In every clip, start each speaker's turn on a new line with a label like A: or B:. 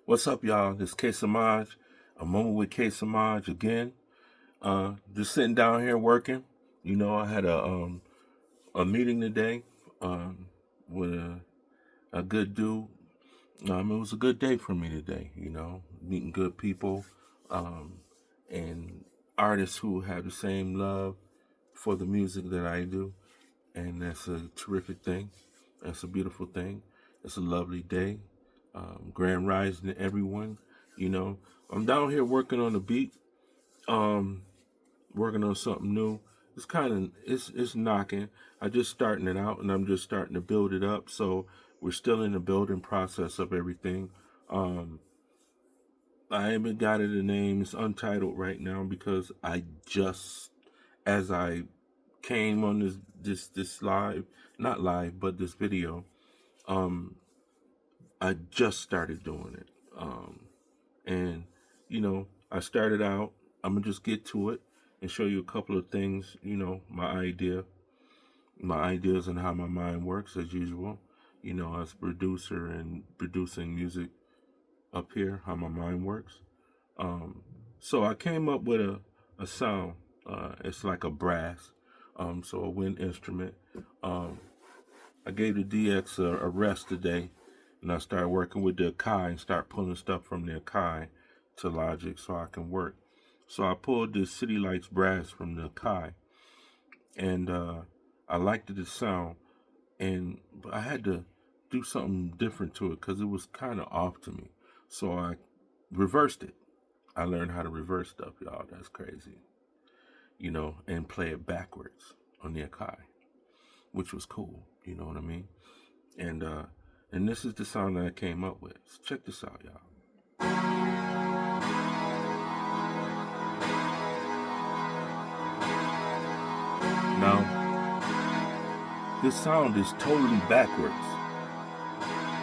A: What's up, y'all? This is K Samaj, a moment with K Samaj again. Just sitting down here working. I had a meeting today with a good dude. It was a good day for me today. Meeting good people and artists who have the same love for the music that I do, and that's a terrific thing. That's a beautiful thing. It's a lovely day. Grand rising to everyone. You know, I'm down here working on a beat, um, working on something new. It's knocking. I just starting it out, and I'm just starting to build it up. So we're still in the building process of everything. Um, I haven't got it a name. It's untitled right now because I just, as I came on this live, not live, but this video, um, I just started doing it. And I started out. I'm gonna just get to it and show you a couple of things. My ideas, and how my mind works as usual. As a producer and producing music up here, how my mind works. Um, so I came up with a sound. It's like a brass, so a wind instrument. Um, I gave the DX a rest today, and I started working with the Akai and start pulling stuff from the Akai to Logic so I can work. So I pulled this City Lights brass from the Akai, and I liked the sound, and but I had to do something different to it because it was kind of off to me. So I reversed it. I learned how to reverse stuff, y'all. That's crazy, and play it backwards on the Akai, which was cool. You know what I mean? And this is the sound that I came up with. So check this out, y'all. Now, this sound is totally backwards.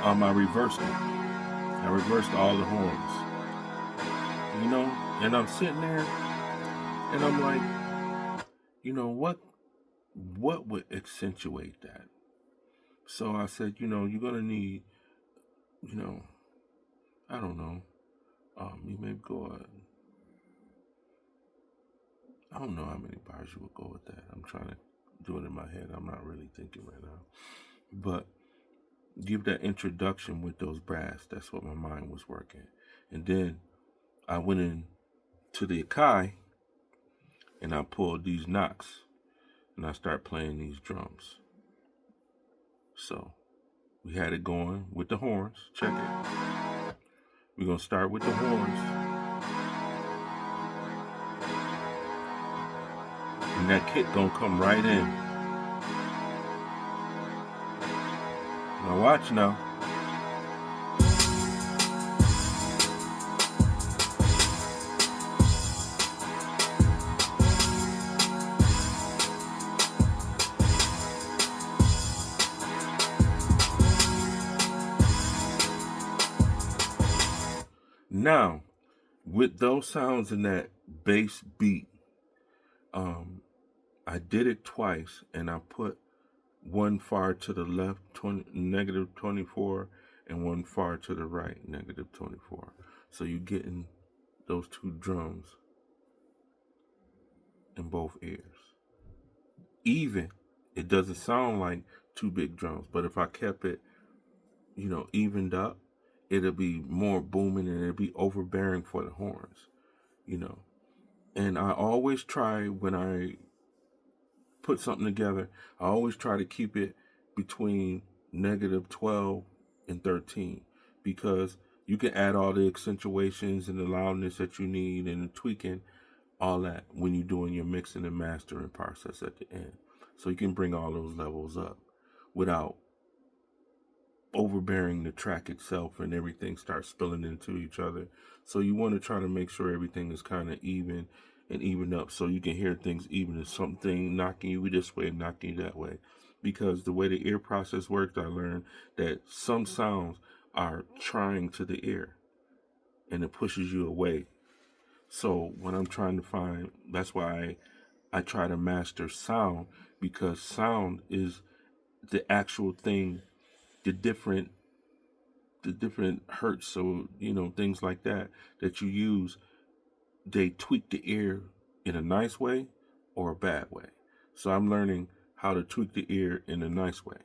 A: I reversed it. I reversed all the horns. And I'm sitting there and I'm like, what would accentuate that? So I said, you're gonna need, you know, I don't know. You maybe go. I don't know how many bars you would go with that. I'm trying to do it in my head. I'm not really thinking right now. But give that introduction with those brass. That's what my mind was working. And then I went in to the Akai and I pulled these knocks and I started playing these drums. So we had it going with the horns. Check it. We're gonna start with the horns. And that kick gonna come right in. Now watch now. Now, with those sounds in that bass beat, I did it twice, and I put one far to the left, negative 24, and one far to the right, negative 24. So you're getting those two drums in both ears. Even, it doesn't sound like two big drums, but if I kept it, evened up, it'll be more booming and it'll be overbearing for the horns, you know. And I always try, when I put something together, I always try to keep it between negative 12 and 13, because you can add all the accentuations and the loudness that you need and the tweaking, all that, when you're doing your mixing and mastering process at the end. So you can bring all those levels up without overbearing the track itself and everything starts spilling into each other. So you want to try to make sure everything is kind of even and even up, so you can hear things even if something knocking you this way, knocking you that way. Because the way the ear process works, I learned that some sounds are trying to the ear and it pushes you away. So when I'm trying to find, that's why I try to master sound, because sound is the actual thing, the different the different hertz, so things like that you use, they tweak the ear in a nice way or a bad way. So I'm learning how to tweak the ear in a nice way,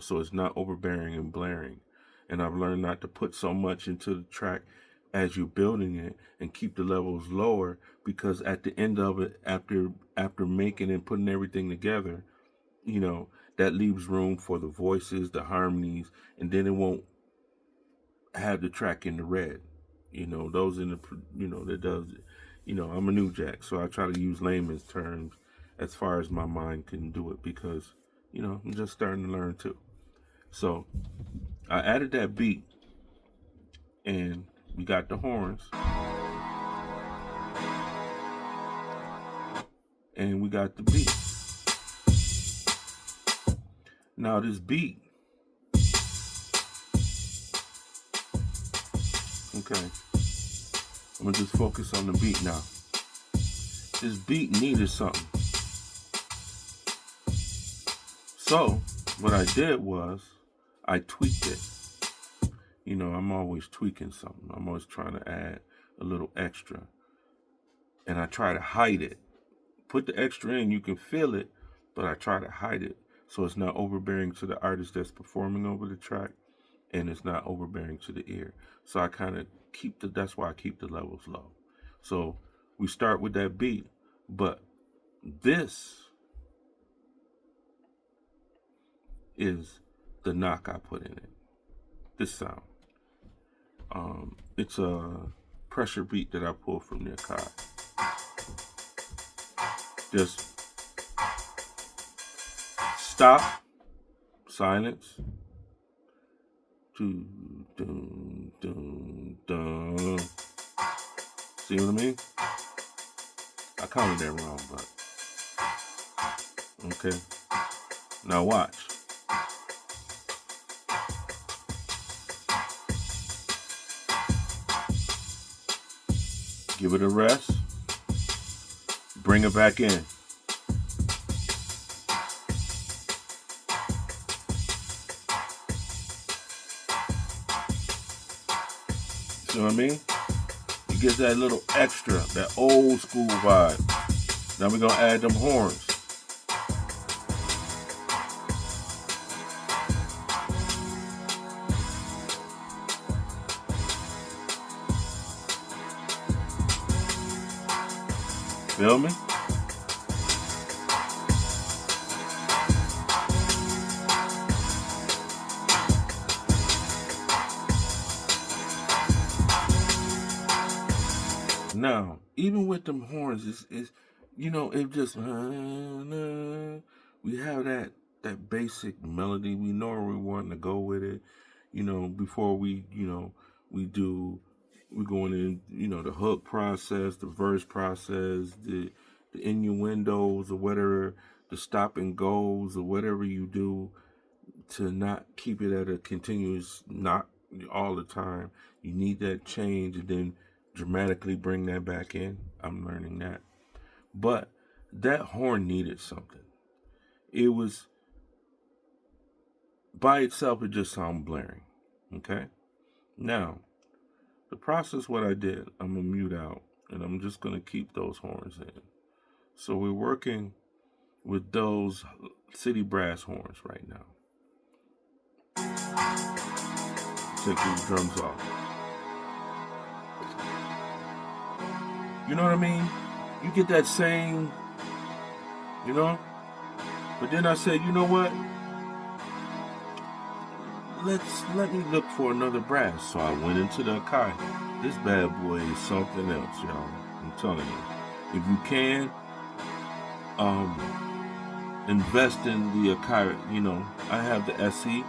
A: so it's not overbearing and blaring. And I've learned not to put so much into the track as you're building it, and keep the levels lower, because at the end of it, after making and putting everything together, that leaves room for the voices, the harmonies, and then it won't have the track in the red. Those in the, that does, I'm a new jack, so I try to use layman's terms as far as my mind can do it, because, I'm just starting to learn too. So I added that beat, and we got the horns, and we got the beat. Now this beat, okay, I'm gonna just focus on the beat now. This beat needed something. So what I did was I tweaked it. I'm always tweaking something. I'm always trying to add a little extra. And I try to hide it. Put the extra in, you can feel it, but I try to hide it so it's not overbearing to the artist that's performing over the track, and it's not overbearing to the ear. So I kind of that's why I keep the levels low. So we start with that beat, but this is the knock I put in it. This sound. It's a pressure beat that I pulled from the Akai. Just stop, silence. Dun, dun, dun, dun. See what I mean? I counted that wrong, but okay. Now watch. Give it a rest. Bring it back in. See what I mean? You get that little extra, that old school vibe. Now we're gonna add them horns. Feel me? Now, even with them horns, it's it just we have that basic melody. We know where we want to go with it. Before we we're going in, the hook process, the verse process, the innuendos or whatever, the stop and goes or whatever you do to not keep it at a continuous knock all the time. You need that change and then dramatically bring that back in. I'm learning that. But that horn needed something. It was, by itself, it just sounded blaring. Okay? Now, the process, what I did, I'm going to mute out, and I'm just going to keep those horns in. So we're working with those city brass horns right now. Take these drums off. You know what I mean? You get that same, But then I said, you know what? Let me look for another brass. So I went into the Akai. This bad boy is something else, y'all. I'm telling you. If you can, invest in the Akai. I have the SE,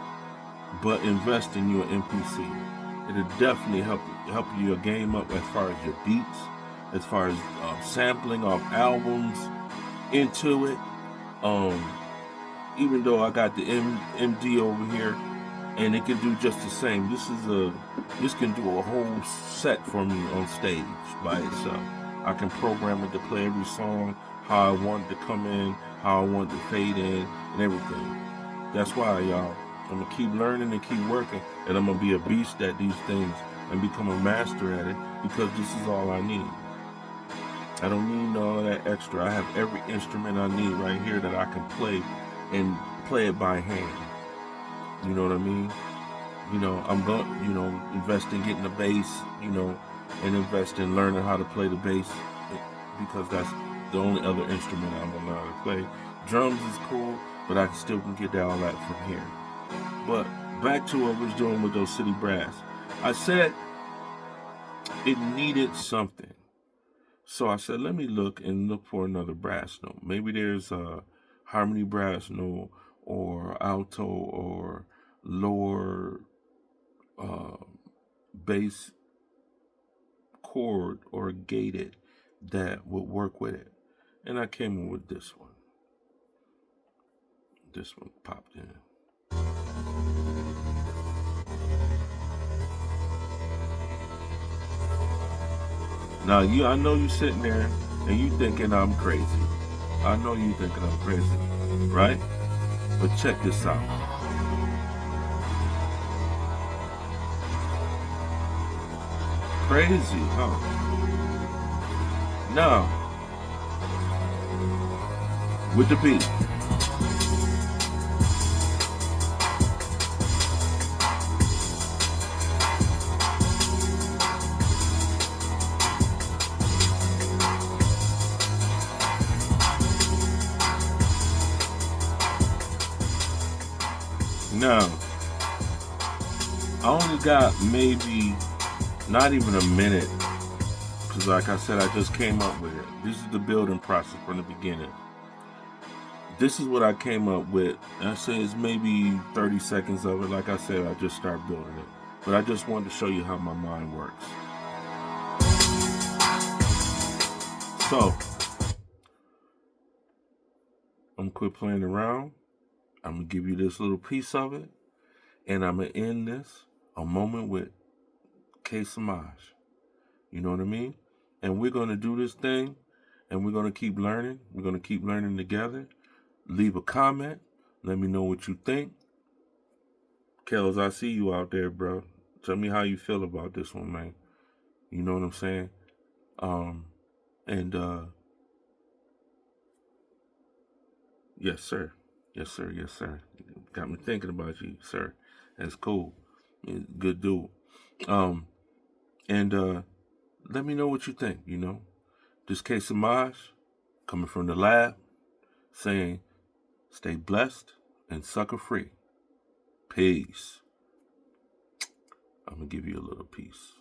A: but invest in your MPC. It'll definitely help your game up as far as your beats, as far as sampling of albums into it. Even though I got the MD over here, and it can do just the same. This can do a whole set for me on stage by itself. I can program it to play every song how I want it to come in, how I want it to fade in, and everything. That's why, y'all, I'm gonna keep learning and keep working, and I'm gonna be a beast at these things and become a master at it, because this is all I need. I don't need all that extra. I have every instrument I need right here that I can play, and play it by hand. You know what I mean? I'm going, invest in getting the bass, and invest in learning how to play the bass, because that's the only other instrument I'm gonna learn how to play. Drums is cool, but I still can get all that from here. But back to what I was doing with those City Brass. I said it needed something. So I said, let me look for another brass note. Maybe there's a harmony brass note, or alto, or lower bass chord, or gated, that would work with it. And I came in with this one. This one popped in. Now, I know you sitting there and you thinking I'm crazy. I know you thinking I'm crazy, right? But check this out. Crazy, huh? Now, with the beat. Now, I only got maybe not even a minute, because like I said, I just came up with it. This is the building process from the beginning. This is what I came up with. I say it's maybe 30 seconds of it. Like I said, I just started building it. But I just wanted to show you how my mind works. So, I'm gonna quit playing around. I'm gonna give you this little piece of it, and I'm gonna end this a moment with K Samaj. You know what I mean? And we're gonna do this thing, and we're gonna keep learning. We're gonna keep learning together. Leave a comment. Let me know what you think. Kels, I see you out there, bro. Tell me how you feel about this one, man. You know what I'm saying? And yes, sir. Yes, sir. Yes, sir. Got me thinking about you, sir. That's cool. Good dude. And let me know what you think, This K Samaj, coming from the lab, saying, stay blessed and sucker free. Peace. I'm going to give you a little piece.